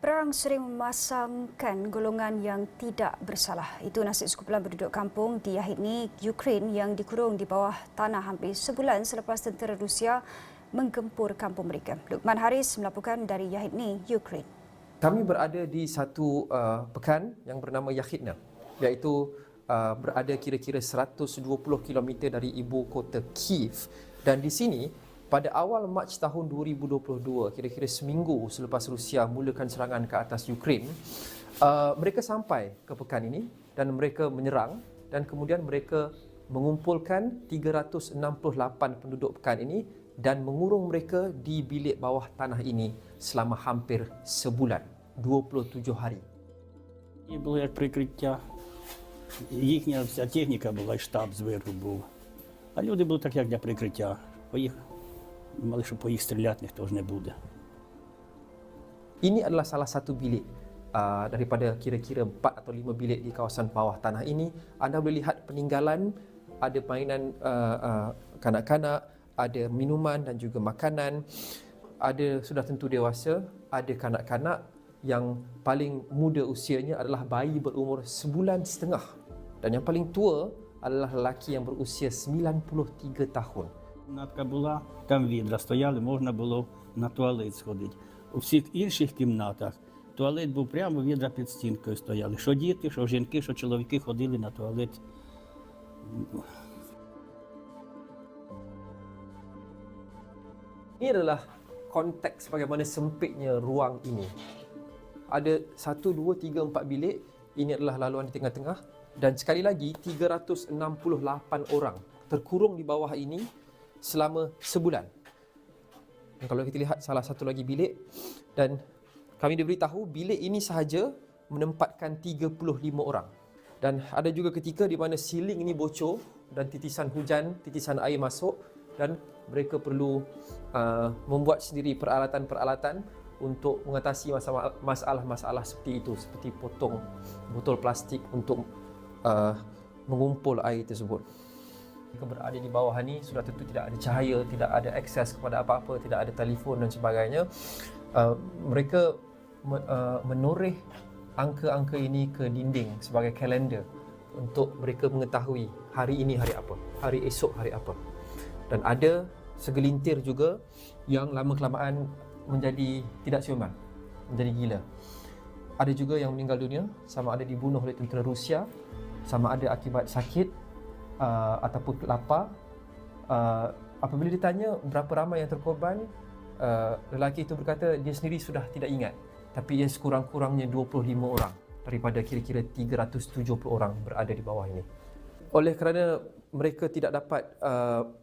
Perang sering memasangkan golongan yang tidak bersalah. Itu nasib sekumpulan penduduk kampung di Yahidny, Ukraine yang dikurung di bawah tanah hampir sebulan selepas tentera Rusia menggempur kampung mereka. Lukman Haris melaporkan dari Yahidny, Ukraine. Kami berada di satu pekan yang bernama Yahidny, iaitu berada kira-kira 120 km dari ibu kota Kiev. Dan di sini, pada awal Mac tahun 2022, kira-kira seminggu selepas Rusia mulakan serangan ke atas Ukraine, mereka sampai ke pekan ini dan mereka menyerang dan kemudian mereka mengumpulkan 368 penduduk pekan ini dan mengurung mereka di bilik bawah tanah ini selama hampir sebulan, 27 hari. І було як прикриття. Їхня вся техніка була, і штаб зверху був. А люди були так, як для прикриття. Думали, що по їх стріляти ніхто ж не буде. Ini adalah salah satu bilik daripada kira-kira 4 atau 5 bilik di kawasan bawah tanah ini. Anda boleh lihat peninggalan, ada mainan kanak-kanak, ada minuman dan juga makanan. Ada sudah tentu dewasa, ada kanak-kanak yang paling muda usianya adalah bayi berumur 1,5 bulan. Dan yang paling tua adalah lelaki yang berusia 93 tahun. Кімнатка була, там відра стояли, можна було на туалет сходити. У всіх інших кімнатах туалет був прямо, відра під стінкою стояли. Що діти, що жінки, що чоловіки ходили на туалет. Ini adalah konteks bagaimana sempitnya ruang ini. Ada 1, 2, 3, 4 bilik. Ini adalah laluan di tengah-tengah. Dan sekali lagi, 368 orang terkurung di bawah ini selama sebulan. Dan kalau kita lihat salah satu lagi bilik, dan kami diberitahu bilik ini sahaja menempatkan 35 orang. Dan ada juga ketika di mana siling ini bocor dan titisan hujan, titisan air masuk dan mereka perlu membuat sendiri peralatan-peralatan untuk mengatasi masalah-masalah seperti itu, seperti potong botol plastik untuk mengumpul air tersebut. Mereka berada di bawah ni sudah tentu tidak ada cahaya, tidak ada akses kepada apa-apa, tidak ada telefon dan sebagainya. Mereka menoreh angka-angka ini ke dinding sebagai kalender untuk mereka mengetahui hari ini hari apa, hari esok hari apa. Dan ada segelintir juga yang lama-kelamaan menjadi tidak siuman, menjadi gila. Ada juga yang meninggal dunia, sama ada dibunuh oleh tentera Rusia, sama ada akibat sakit ataupun lapar. Apabila ditanya berapa ramai yang terkorban, lelaki itu berkata dia sendiri sudah tidak ingat, tapi ia sekurang-kurangnya 25 orang daripada kira-kira 370 orang berada di bawah ini. Oleh kerana mereka tidak dapat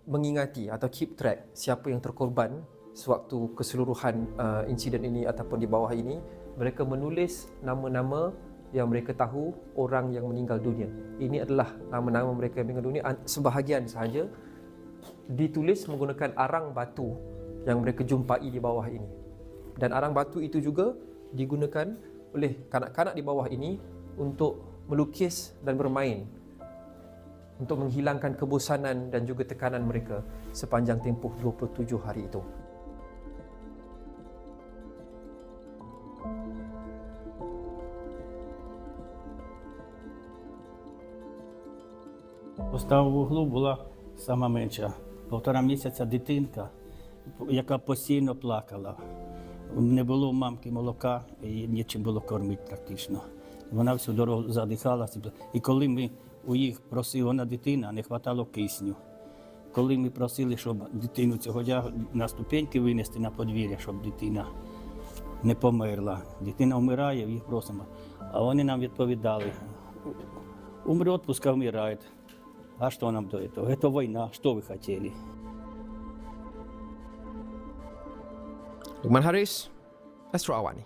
mengingati atau keep track siapa yang terkorban sewaktu keseluruhan insiden ini ataupun di bawah ini, mereka menulis nama-nama yang mereka tahu orang yang meninggal dunia. Ini adalah nama-nama mereka yang meninggal dunia. Sebahagian sahaja ditulis menggunakan arang batu yang mereka jumpai di bawah ini. Dan arang batu itu juga digunakan oleh kanak-kanak di bawah ini untuk melukis dan bermain, untuk menghilangkan kebosanan dan juga tekanan mereka sepanjang tempoh 27 hari itu. Постав в углу була сама менша, 1,5 місяця дитинка, яка постійно плакала. Не було у мамки молока, і нічим було кормити практично. Вона всю дорогу задихалася. І коли ми у їх просили, вона дитина, не вистачало кисню. Коли ми просили, щоб дитину цього дня на ступеньки винести на подвір'я, щоб дитина не померла. Дитина вмирає, їх просимо. А вони нам відповідали: умрет, пускай вмирає. А что нам до этого? Это война. Что вы хотели? Lukman Haris, Astro Awani.